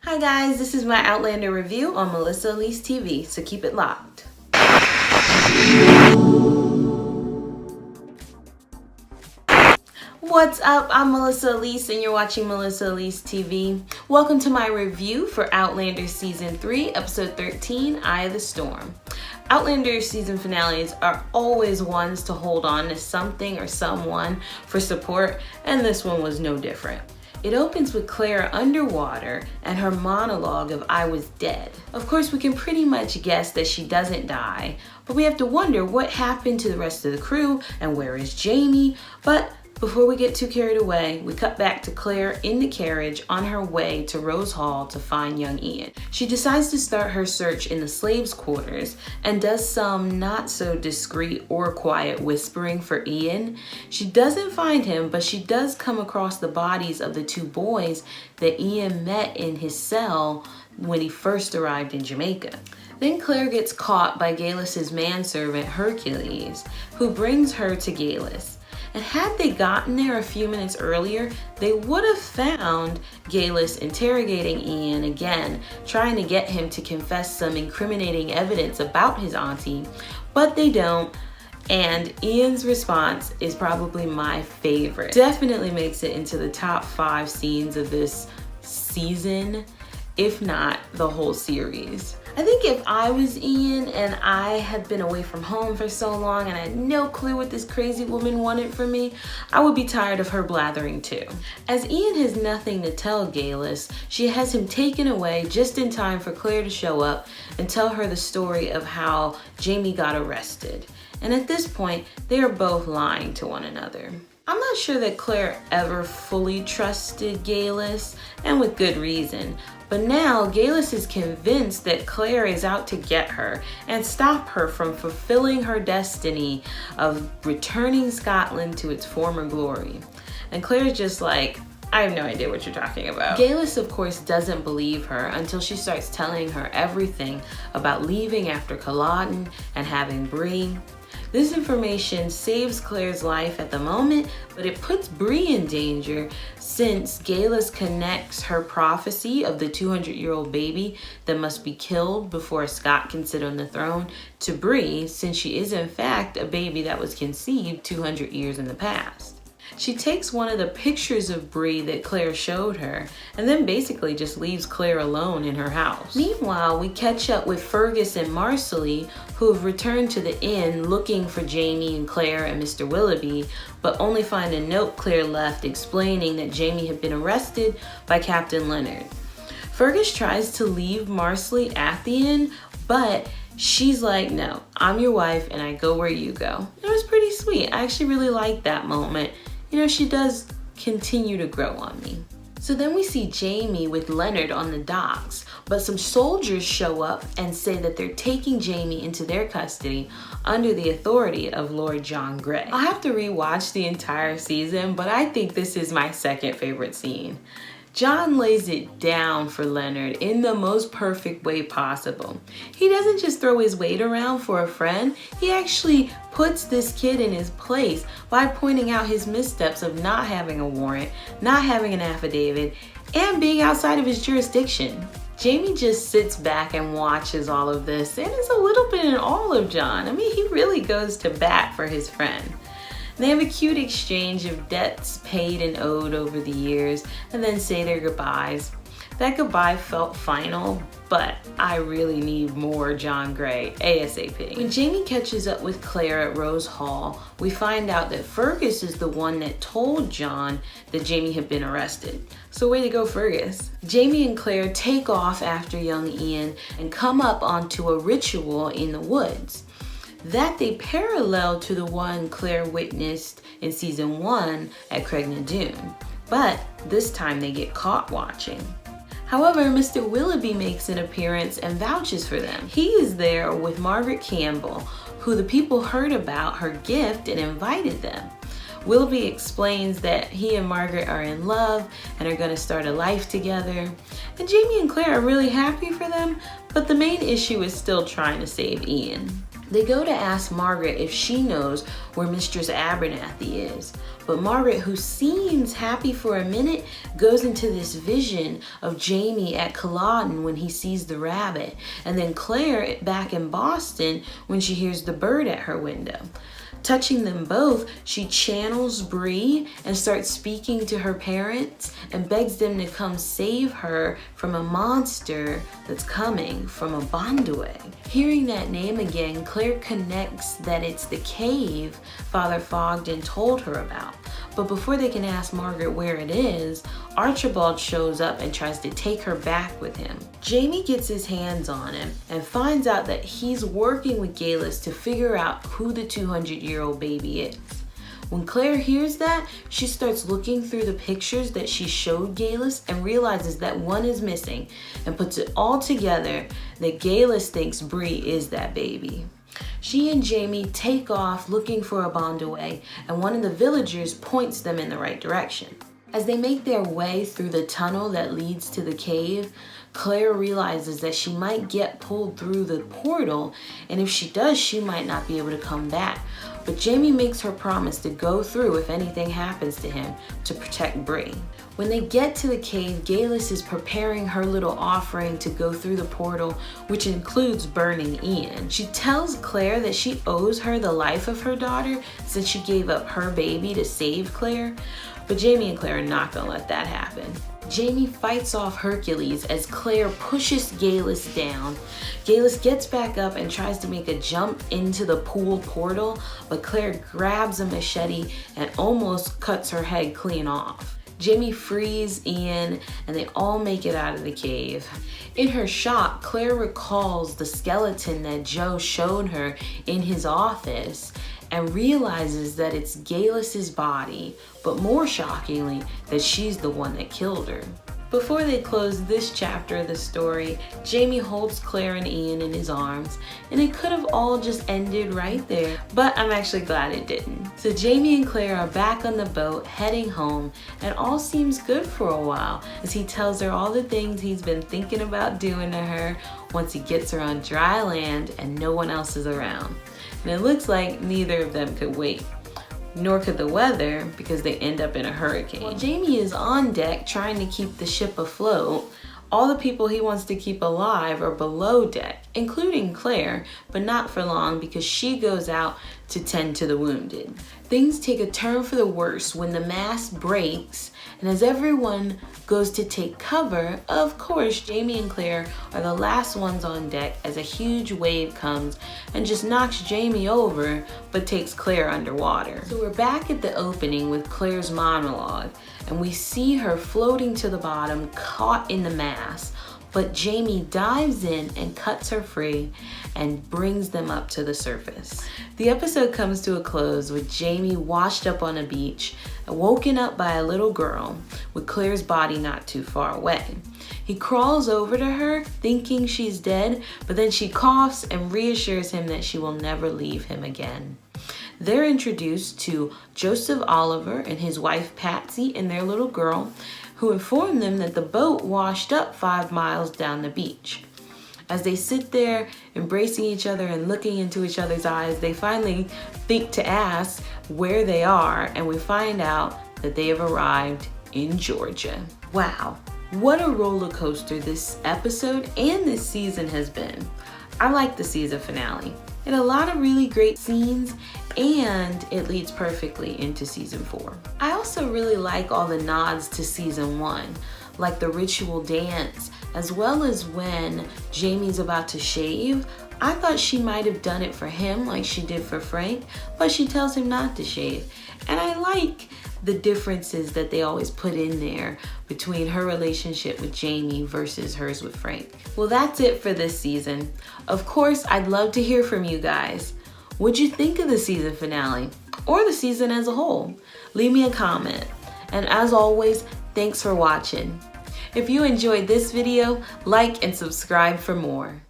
Hi guys, this is my Outlander review on Melissa Elise TV, so keep it locked. What's up? I'm Melissa Elise and you're watching Melissa Elise TV. Welcome to my review for Outlander Season 3, Episode 13, Eye of the Storm. Outlander season finales are always ones to hold on to something or someone for support, and this one was no different. It opens with Claire underwater and her monologue of "I was dead." Of course, we can pretty much guess that she doesn't die, but we have to wonder what happened to the rest of the crew and where is Jamie. But before we get too carried away, we cut back to Claire in the carriage on her way to Rose Hall to find young Ian. She decides to start her search in the slaves' quarters and does some not so discreet or quiet whispering for Ian. She doesn't find him, but she does come across the bodies of the two boys that Ian met in his cell when he first arrived in Jamaica. Then Claire gets caught by Gaelus's manservant Hercules, who brings her to Gaelus. And had they gotten there a few minutes earlier, they would have found Gaelus interrogating Ian again, trying to get him to confess some incriminating evidence about his auntie, but they don't. And Ian's response is probably my favorite. Definitely makes it into the top 5 scenes of this season, if not the whole series. I think if I was Ian and I had been away from home for so long and I had no clue what this crazy woman wanted from me, I would be tired of her blathering too. As Ian has nothing to tell Gaelus, she has him taken away just in time for Claire to show up and tell her the story of how Jamie got arrested. And at this point, they are both lying to one another. I'm not sure that Claire ever fully trusted Gaelus, and with good reason. But now Gaelus is convinced that Claire is out to get her and stop her from fulfilling her destiny of returning Scotland to its former glory. And Claire's just like, I have no idea what you're talking about. Gaelus, of course, doesn't believe her until she starts telling her everything about leaving after Culloden and having Bree. This information saves Claire's life at the moment, but it puts Bree in danger since Gaelus connects her prophecy of the 200-year-old baby that must be killed before a Scot can sit on the throne to Bree, since she is in fact a baby that was conceived 200 years in the past. She takes one of the pictures of Bree that Claire showed her and then basically just leaves Claire alone in her house. Meanwhile, we catch up with Fergus and Marsali, who have returned to the inn looking for Jamie and Claire and Mr. Willoughby, but only find a note Claire left explaining that Jamie had been arrested by Captain Leonard. Fergus tries to leave Marsali at the inn, but she's like, no, I'm your wife and I go where you go. It was pretty sweet. I actually really liked that moment. You know, she does continue to grow on me. So then we see Jamie with Leonard on the docks, but some soldiers show up and say that they're taking Jamie into their custody under the authority of Lord John Grey. I'll have to rewatch the entire season, but I think this is my second favorite scene. John lays it down for Leonard in the most perfect way possible. He doesn't just throw his weight around for a friend, he actually puts this kid in his place by pointing out his missteps of not having a warrant, not having an affidavit, and being outside of his jurisdiction. Jamie just sits back and watches all of this and is a little bit in awe of John. I mean, he really goes to bat for his friend. They have a cute exchange of debts paid and owed over the years and then say their goodbyes. That goodbye felt final, but I really need more John Grey ASAP. When Jamie catches up with Claire at Rose Hall, we find out that Fergus is the one that told John that Jamie had been arrested. So way to go, Fergus. Jamie and Claire take off after young Ian and come up onto a ritual in the woods. That they parallel to the one Claire witnessed in season 1 at Craignadoon, but this time they get caught watching. However, Mr. Willoughby makes an appearance and vouches for them. He is there with Margaret Campbell, who the people heard about her gift and invited them. Willoughby explains that he and Margaret are in love and are going to start a life together. And Jamie and Claire are really happy for them, but the main issue is still trying to save Ian. They go to ask Margaret if she knows where Mistress Abernathy is. But Margaret, who seems happy for a minute, goes into this vision of Jamie at Culloden when he sees the rabbit, and then Claire back in Boston when she hears the bird at her window. Touching them both, she channels Bree and starts speaking to her parents and begs them to come save her from a monster that's coming from a Bondaway. Hearing that name again, Claire connects that it's the cave Father Fogden told her about. But before they can ask Margaret where it is, Archibald shows up and tries to take her back with him. Jamie gets his hands on him and finds out that he's working with Galus to figure out who the 200-year-old baby is. When Claire hears that, she starts looking through the pictures that she showed Galus and realizes that one is missing and puts it all together that Galus thinks Bree is that baby. She and Jamie take off looking for a Bondaway, and one of the villagers points them in the right direction. As they make their way through the tunnel that leads to the cave, Claire realizes that she might get pulled through the portal, and if she does, she might not be able to come back. But Jamie makes her promise to go through if anything happens to him to protect Bree. When they get to the cave, Galus is preparing her little offering to go through the portal, which includes burning Ian. She tells Claire that she owes her the life of her daughter since she gave up her baby to save Claire, but Jamie and Claire are not gonna let that happen. Jamie fights off Hercules as Claire pushes Galus down. Galus gets back up and tries to make a jump into the pool portal, but Claire grabs a machete and almost cuts her head clean off. Jamie frees Ian and they all make it out of the cave. In her shock, Claire recalls the skeleton that Joe showed her in his office and realizes that it's Galus's body, but more shockingly, that she's the one that killed her. Before they close this chapter of the story, Jamie holds Claire and Ian in his arms, and it could have all just ended right there, but I'm actually glad it didn't. So Jamie and Claire are back on the boat, heading home, and all seems good for a while as he tells her all the things he's been thinking about doing to her once he gets her on dry land and no one else is around. And it looks like neither of them could wait. Nor could the weather, because they end up in a hurricane. While Jamie is on deck trying to keep the ship afloat, all the people he wants to keep alive are below deck, including Claire, but not for long because she goes out to tend to the wounded. Things take a turn for the worse when the mast breaks, and as everyone goes to take cover, of course, Jamie and Claire are the last ones on deck as a huge wave comes and just knocks Jamie over, but takes Claire underwater. So we're back at the opening with Claire's monologue, and we see her floating to the bottom, caught in the mast. But Jamie dives in and cuts her free and brings them up to the surface. The episode comes to a close with Jamie washed up on a beach, woken up by a little girl with Claire's body not too far away. He crawls over to her thinking she's dead, but then she coughs and reassures him that she will never leave him again. They're introduced to Joseph Oliver and his wife Patsy and their little girl, who inform them that the boat washed up 5 miles down the beach. As they sit there embracing each other and looking into each other's eyes, they finally think to ask where they are, and we find out that they have arrived in Georgia. Wow, what a roller coaster this episode and this season has been. I like the season finale. It had a lot of really great scenes, and it leads perfectly into season 4. I also really like all the nods to season 1, like the ritual dance, as well as when Jamie's about to shave. I thought she might have done it for him like she did for Frank, but she tells him not to shave. And I like the differences that they always put in there between her relationship with Jamie versus hers with Frank. Well, that's it for this season. Of course, I'd love to hear from you guys. What'd you think of the season finale or the season as a whole? Leave me a comment. And as always, thanks for watching. If you enjoyed this video, like and subscribe for more.